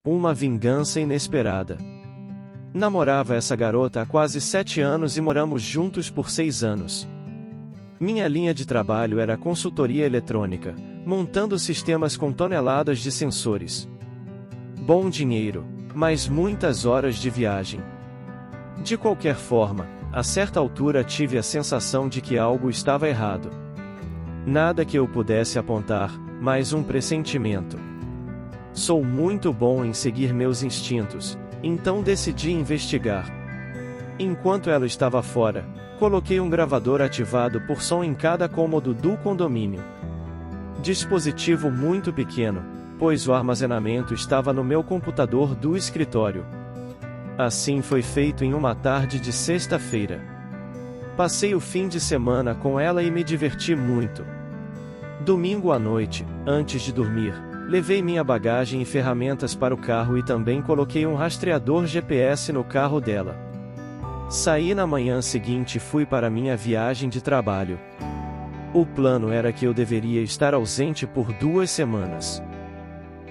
Uma vingança inesperada. Namorava essa garota há quase 7 anos e moramos juntos por 6 anos. Minha linha de trabalho era consultoria eletrônica, montando sistemas com toneladas de sensores. Bom dinheiro, mas muitas horas de viagem. De qualquer forma, a certa altura tive a sensação de que algo estava errado. Nada que eu pudesse apontar, mas um pressentimento. Sou muito bom em seguir meus instintos, então decidi investigar. Enquanto ela estava fora, coloquei um gravador ativado por som em cada cômodo do condomínio. Dispositivo muito pequeno, pois o armazenamento estava no meu computador do escritório. Assim foi feito em uma tarde de sexta-feira. Passei o fim de semana com ela e me diverti muito. Domingo à noite, antes de dormir, levei minha bagagem e ferramentas para o carro e também coloquei um rastreador GPS no carro dela. Saí na manhã seguinte e fui para minha viagem de trabalho. O plano era que eu deveria estar ausente por 2 semanas.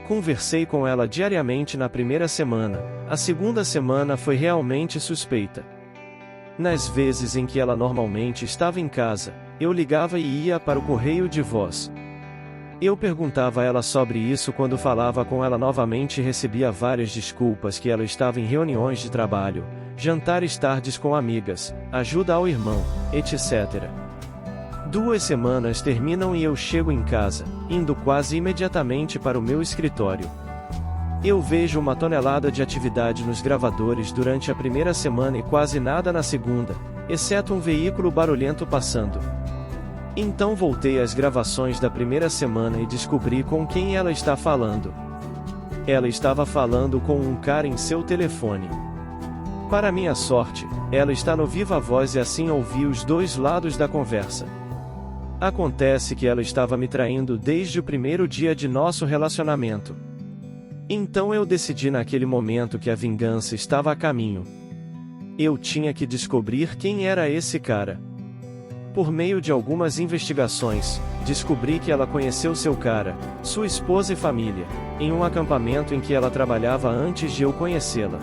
Conversei com ela diariamente na primeira semana, a segunda semana foi realmente suspeita. Nas vezes em que ela normalmente estava em casa, eu ligava e ia para o correio de voz. Eu perguntava a ela sobre isso quando falava com ela novamente e recebia várias desculpas que ela estava em reuniões de trabalho, jantares tardes com amigas, ajuda ao irmão, etc. 2 semanas terminam e eu chego em casa, indo quase imediatamente para o meu escritório. Eu vejo uma tonelada de atividade nos gravadores durante a primeira semana e quase nada na segunda, exceto um veículo barulhento passando. Então voltei às gravações da primeira semana e descobri com quem ela está falando. Ela estava falando com um cara em seu telefone. Para minha sorte, ela está no viva voz e assim ouvi os 2 lados da conversa. Acontece que ela estava me traindo desde o primeiro dia de nosso relacionamento. Então eu decidi naquele momento que a vingança estava a caminho. Eu tinha que descobrir quem era esse cara. Por meio de algumas investigações, descobri que ela conheceu seu cara, sua esposa e família, em um acampamento em que ela trabalhava antes de eu conhecê-la.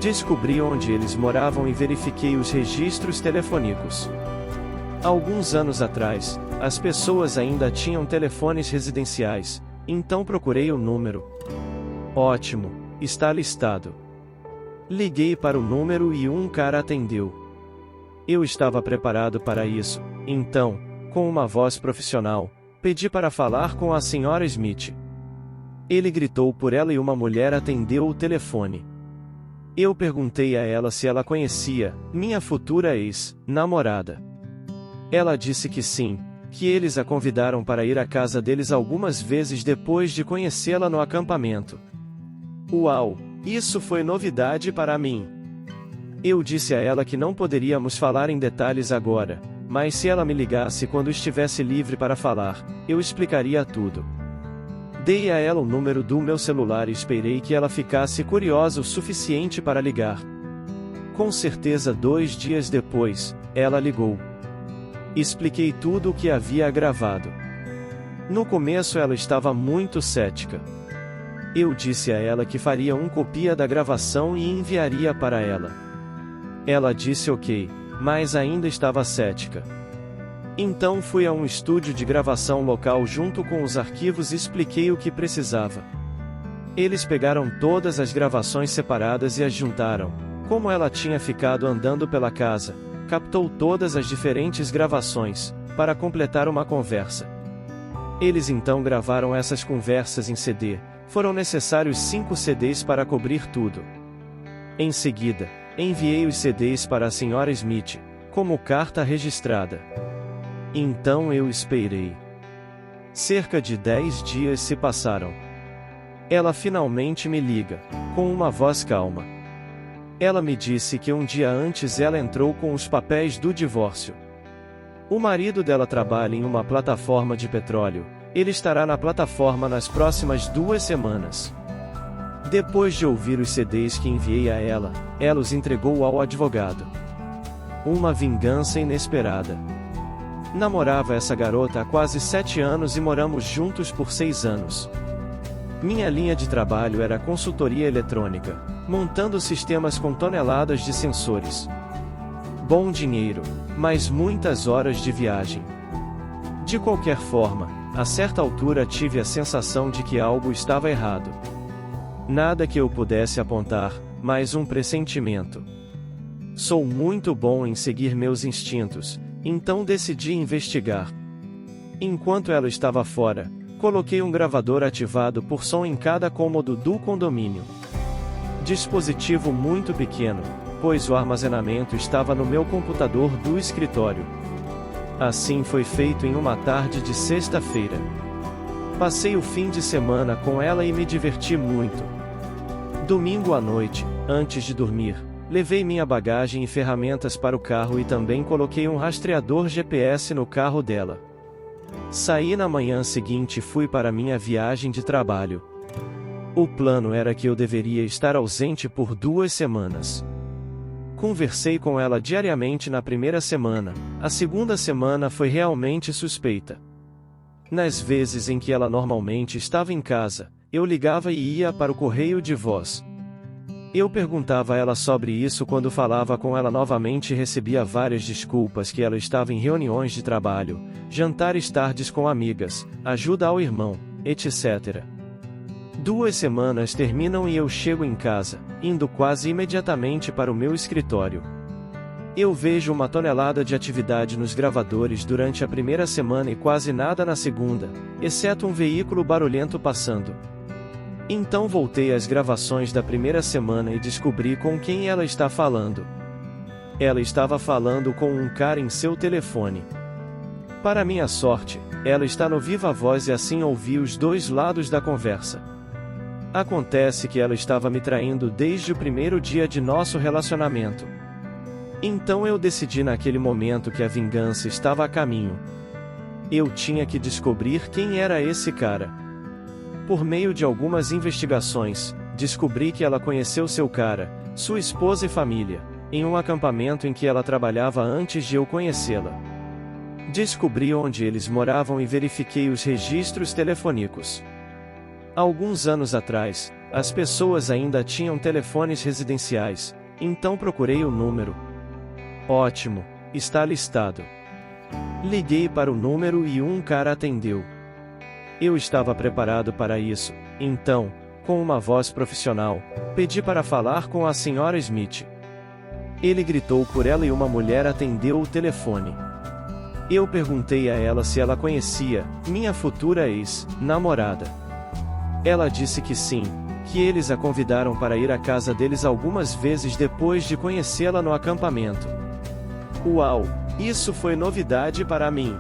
Descobri onde eles moravam e verifiquei os registros telefônicos. Alguns anos atrás, as pessoas ainda tinham telefones residenciais, então procurei o número. Ótimo, está listado. Liguei para o número e um cara atendeu. Eu estava preparado para isso, então, com uma voz profissional, pedi para falar com a Sra. Smith. Ele gritou por ela e uma mulher atendeu o telefone. Eu perguntei a ela se ela conhecia minha futura ex-namorada. Ela disse que sim, que eles a convidaram para ir à casa deles algumas vezes depois de conhecê-la no acampamento. Uau, isso foi novidade para mim. Eu disse a ela que não poderíamos falar em detalhes agora, mas se ela me ligasse quando estivesse livre para falar, eu explicaria tudo. Dei a ela o número do meu celular e esperei que ela ficasse curiosa o suficiente para ligar. Com certeza 2 dias depois, ela ligou. Expliquei tudo o que havia gravado. No começo ela estava muito cética. Eu disse a ela que faria uma cópia da gravação e enviaria para ela. Ela disse ok, mas ainda estava cética. Então fui a um estúdio de gravação local junto com os arquivos e expliquei o que precisava. Eles pegaram todas as gravações separadas e as juntaram. Como ela tinha ficado andando pela casa, captou todas as diferentes gravações, para completar uma conversa. Eles então gravaram essas conversas em CD, foram necessários 5 CDs para cobrir tudo. Em seguida, enviei os CDs para a Sra. Smith, como carta registrada. Então eu esperei. Cerca de 10 dias se passaram. Ela finalmente me liga, com uma voz calma. Ela me disse que um dia antes ela entrou com os papéis do divórcio. O marido dela trabalha em uma plataforma de petróleo, ele estará na plataforma nas próximas 2 semanas. Depois de ouvir os CDs que enviei a ela os entregou ao advogado. Uma vingança inesperada. Namorava essa garota há quase 7 anos e moramos juntos por 6 anos. Minha linha de trabalho era consultoria eletrônica, montando sistemas com toneladas de sensores. Bom dinheiro, mas muitas horas de viagem. De qualquer forma, a certa altura tive a sensação de que algo estava errado. Nada que eu pudesse apontar, mas um pressentimento. Sou muito bom em seguir meus instintos, então decidi investigar. Enquanto ela estava fora, coloquei um gravador ativado por som em cada cômodo do condomínio. Dispositivo muito pequeno, pois o armazenamento estava no meu computador do escritório. Assim foi feito em uma tarde de sexta-feira. Passei o fim de semana com ela e me diverti muito. Domingo à noite, antes de dormir, levei minha bagagem e ferramentas para o carro e também coloquei um rastreador GPS no carro dela. Saí na manhã seguinte e fui para minha viagem de trabalho. O plano era que eu deveria estar ausente por 2 semanas. Conversei com ela diariamente na primeira semana, a segunda semana foi realmente suspeita. Nas vezes em que ela normalmente estava em casa, eu ligava e ia para o correio de voz. Eu perguntava a ela sobre isso quando falava com ela novamente e recebia várias desculpas que ela estava em reuniões de trabalho, jantares tardes com amigas, ajuda ao irmão, etc. 2 semanas terminam e eu chego em casa, indo quase imediatamente para o meu escritório. Eu vejo uma tonelada de atividade nos gravadores durante a primeira semana e quase nada na segunda, exceto um veículo barulhento passando. Então voltei às gravações da primeira semana e descobri com quem ela está falando. Ela estava falando com um cara em seu telefone. Para minha sorte, ela está no viva voz e assim ouvi os 2 lados da conversa. Acontece que ela estava me traindo desde o primeiro dia de nosso relacionamento. Então eu decidi naquele momento que a vingança estava a caminho. Eu tinha que descobrir quem era esse cara. Por meio de algumas investigações, descobri que ela conheceu seu cara, sua esposa e família, em um acampamento em que ela trabalhava antes de eu conhecê-la. Descobri onde eles moravam e verifiquei os registros telefônicos. Alguns anos atrás, as pessoas ainda tinham telefones residenciais, então procurei o número. Ótimo, está listado. Liguei para o número e um cara atendeu. Eu estava preparado para isso, então, com uma voz profissional, pedi para falar com a Sra. Smith. Ele gritou por ela e uma mulher atendeu o telefone. Eu perguntei a ela se ela conhecia minha futura ex-namorada. Ela disse que sim, que eles a convidaram para ir à casa deles algumas vezes depois de conhecê-la no acampamento. Uau, isso foi novidade para mim.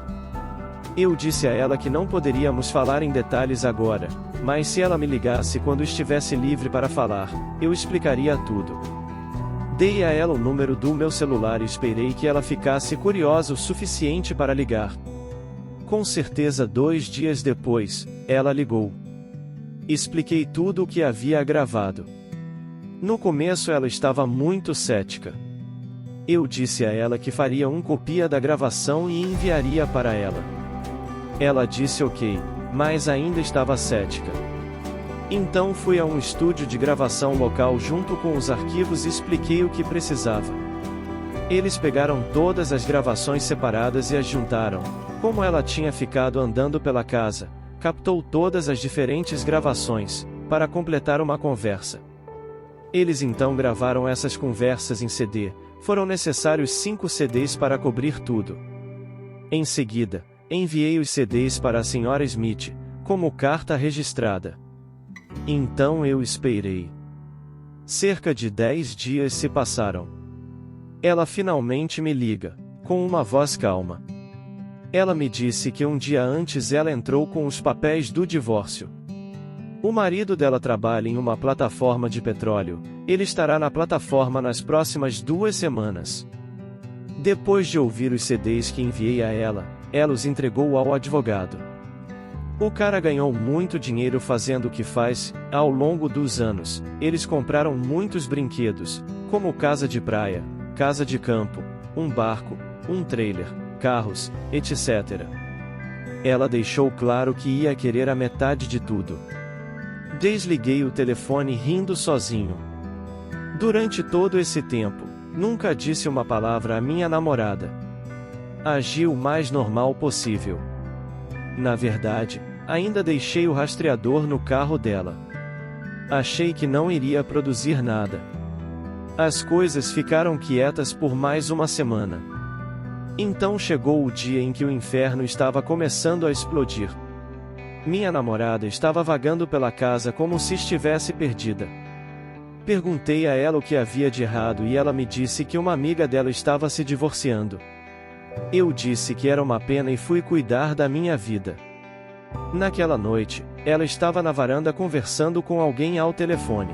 Eu disse a ela que não poderíamos falar em detalhes agora, mas se ela me ligasse quando estivesse livre para falar, eu explicaria tudo. Dei a ela o número do meu celular e esperei que ela ficasse curiosa o suficiente para ligar. Com certeza 2 dias depois, ela ligou. Expliquei tudo o que havia gravado. No começo ela estava muito cética. Eu disse a ela que faria uma cópia da gravação e enviaria para ela. Ela disse ok, mas ainda estava cética. Então fui a um estúdio de gravação local junto com os arquivos e expliquei o que precisava. Eles pegaram todas as gravações separadas e as juntaram. Como ela tinha ficado andando pela casa, captou todas as diferentes gravações, para completar uma conversa. Eles então gravaram essas conversas em CD, foram necessários 5 CDs para cobrir tudo. Em seguida, enviei os CDs para a Sra. Smith, como carta registrada. Então eu esperei. Cerca de 10 dias se passaram. Ela finalmente me liga, com uma voz calma. Ela me disse que um dia antes ela entrou com os papéis do divórcio. O marido dela trabalha em uma plataforma de petróleo, ele estará na plataforma nas próximas 2 semanas. Depois de ouvir os CDs que enviei a ela os entregou ao advogado. O cara ganhou muito dinheiro fazendo o que faz. Ao longo dos anos, eles compraram muitos brinquedos, como casa de praia, casa de campo, um barco, um trailer, carros, etc. Ela deixou claro que ia querer a metade de tudo. Desliguei o telefone rindo sozinho. Durante todo esse tempo, nunca disse uma palavra à minha namorada. Agi o mais normal possível. Na verdade, ainda deixei o rastreador no carro dela. Achei que não iria produzir nada. As coisas ficaram quietas por mais uma semana. Então chegou o dia em que o inferno estava começando a explodir. Minha namorada estava vagando pela casa como se estivesse perdida. Perguntei a ela o que havia de errado e ela me disse que uma amiga dela estava se divorciando. Eu disse que era uma pena e fui cuidar da minha vida. Naquela noite, ela estava na varanda conversando com alguém ao telefone.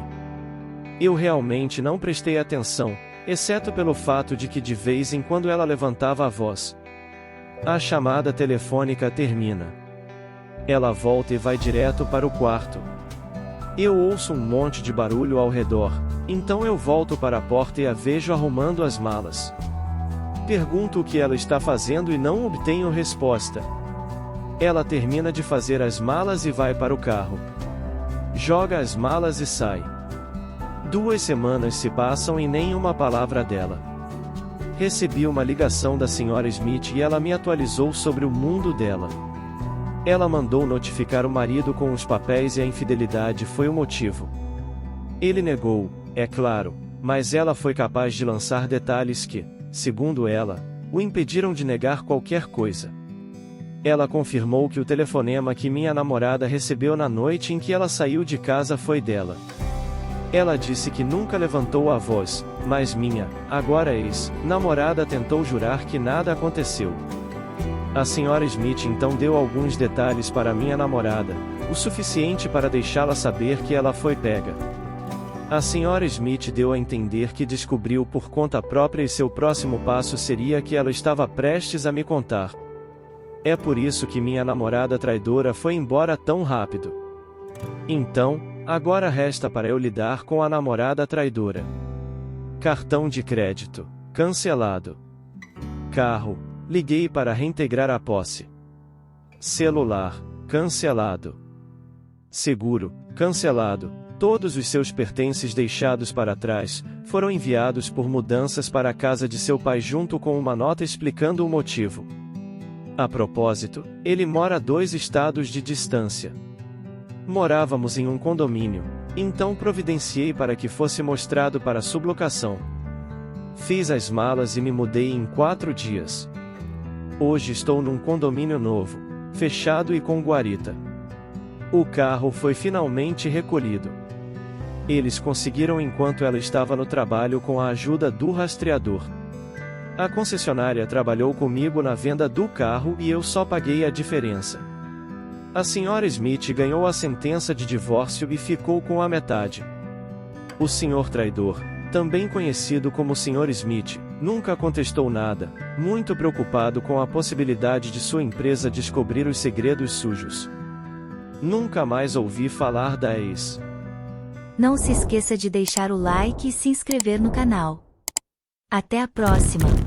Eu realmente não prestei atenção, exceto pelo fato de que de vez em quando ela levantava a voz. A chamada telefônica termina. Ela volta e vai direto para o quarto. Eu ouço um monte de barulho ao redor, então eu volto para a porta e a vejo arrumando as malas. Pergunto o que ela está fazendo e não obtenho resposta. Ela termina de fazer as malas e vai para o carro. Joga as malas e sai. 2 semanas se passam e nem uma palavra dela. Recebi uma ligação da Sra. Smith e ela me atualizou sobre o mundo dela. Ela mandou notificar o marido com os papéis e a infidelidade foi o motivo. Ele negou, é claro, mas ela foi capaz de lançar detalhes que, segundo ela, o impediram de negar qualquer coisa. Ela confirmou que o telefonema que minha namorada recebeu na noite em que ela saiu de casa foi dela. Ela disse que nunca levantou a voz, mas minha, agora ex-namorada tentou jurar que nada aconteceu. A Sra. Smith então deu alguns detalhes para minha namorada, o suficiente para deixá-la saber que ela foi pega. A Sra. Smith deu a entender que descobriu por conta própria e seu próximo passo seria que ela estava prestes a me contar. É por isso que minha namorada traidora foi embora tão rápido. Então, agora resta para eu lidar com a namorada traidora. Cartão de crédito, cancelado. Carro, liguei para reintegrar a posse. Celular, cancelado. Seguro, cancelado. Todos os seus pertences deixados para trás, foram enviados por mudanças para a casa de seu pai junto com uma nota explicando o motivo. A propósito, ele mora a 2 estados de distância. Morávamos em um condomínio, então providenciei para que fosse mostrado para sublocação. Fiz as malas e me mudei em 4 dias. Hoje estou num condomínio novo, fechado e com guarita. O carro foi finalmente recolhido. Eles conseguiram enquanto ela estava no trabalho com a ajuda do rastreador. A concessionária trabalhou comigo na venda do carro e eu só paguei a diferença. A Sra. Smith ganhou a sentença de divórcio e ficou com a metade. O senhor traidor, também conhecido como Sr. Smith, nunca contestou nada, muito preocupado com a possibilidade de sua empresa descobrir os segredos sujos. Nunca mais ouvi falar da ex. Não se esqueça de deixar o like e se inscrever no canal. Até a próxima!